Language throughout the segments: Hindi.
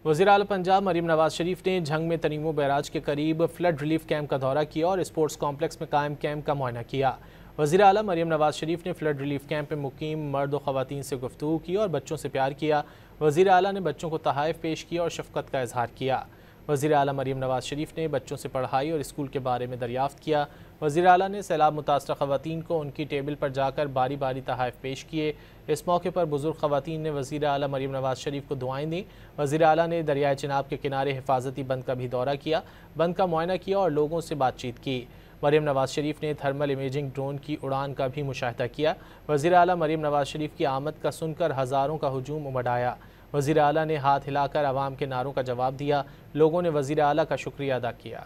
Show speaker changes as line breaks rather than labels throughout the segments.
वज़ीर आला पंजाब मरीम नवाज शरीफ ने झंग में तनीमो बैराज के करीब फ्लड रिलीफ कैंप का दौरा किया और स्पोर्ट्स कॉम्प्लेक्स में कायम कैंप का मुआयना किया। वज़ीर आला मरीम नवाज शरीफ ने फ्लड रिलीफ कैंप में मुकीम मर्द व ख़वातीन से गुफ्तगू की और बच्चों से प्यार किया। वज़ीर आला ने बच्चों को तोहफ़े पेश किया और शफ़क़त का इजहार किया। वज़ीर आला मरीम नवाज शरीफ ने बच्चों से पढ़ाई और स्कूल के बारे में दरियाफ़्त किया। वज़ीर आला ने सैलाब मुतासरा ख़वातीन को उनकी टेबल पर जाकर बारी बारी तोहफ़े पेश किए। इस मौके पर बुज़ुर्ग ख़वातीन ने वज़ीर आला मरीम नवाज शरीफ को दुआएं दी। वज़ीर आला ने दरियाए चिनाब के किनारे हिफाजती बंद का भी दौरा किया, बंद का मुआयना किया और लोगों से बातचीत की। मरीम नवाज शरीफ ने थर्मल इमेजिंग ड्रोन की उड़ान का भी मुशाहिदा किया। वज़ीर आला मरीम नवाज शरीफ की आमद का सुनकर हज़ारों का हुजूम उमड़ आया। वज़ीर आला ने हाथ हिलाकर आवाम के नारों का जवाब दिया। लोगों ने वज़ीर आला का शुक्रिया अदा किया।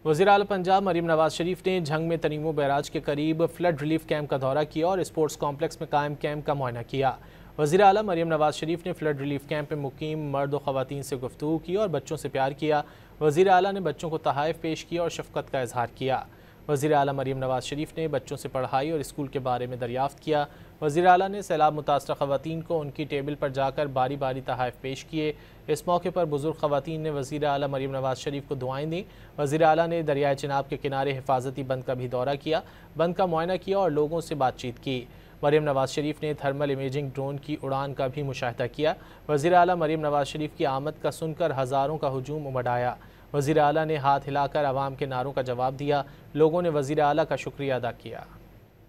वज़ीर आला पंजाब मरीम नवाज शरीफ ने झंग में तनीमो बैराज के करीब फ्लड रिलीफ कैंप का दौरा किया और स्पोर्ट्स कॉम्प्लेक्स में कायम कैंप का मुआयना किया। वज़ीर आला मरीम नवाज शरीफ ने फ्लड रिलीफ कैंप में मुकीम मर्द व ख़वातीन से गुफ्तगू की और बच्चों से प्यार किया। वज़ीर आला ने बच्चों को तोहफ़े पेश किए और शफ़क़त का इजहार किया। वज़ीर आला मरीम नवाज शरीफ ने बच्चों से पढ़ाई और स्कूल के बारे में दरियाफ़्त किया। वज़ीर आला ने सैलाब मुतासरा ख़वातीन को उनकी टेबल पर जाकर बारी बारी तोहफ़े पेश किए। इस मौके पर बुज़ुर्ग ख़वातीन ने वज़ीर आला मरीम नवाज शरीफ को दुआएं दी। वज़ीर आला ने दरियाए चिनाब के किनारे हिफाजती बंद का भी दौरा किया, बंद का मुआयना किया और लोगों से बातचीत की। मरीम नवाज शरीफ ने थर्मल इमेजिंग ड्रोन की उड़ान का भी मुशाहिदा किया। वज़ीर आला मरीम नवाज शरीफ की आमद का सुनकर हज़ारों का हुजूम उमड़ आया। वज़ीर आला ने हाथ हिलाकर आवाम के नारों का जवाब दिया। लोगों ने वज़ीर आला का शुक्रिया अदा किया।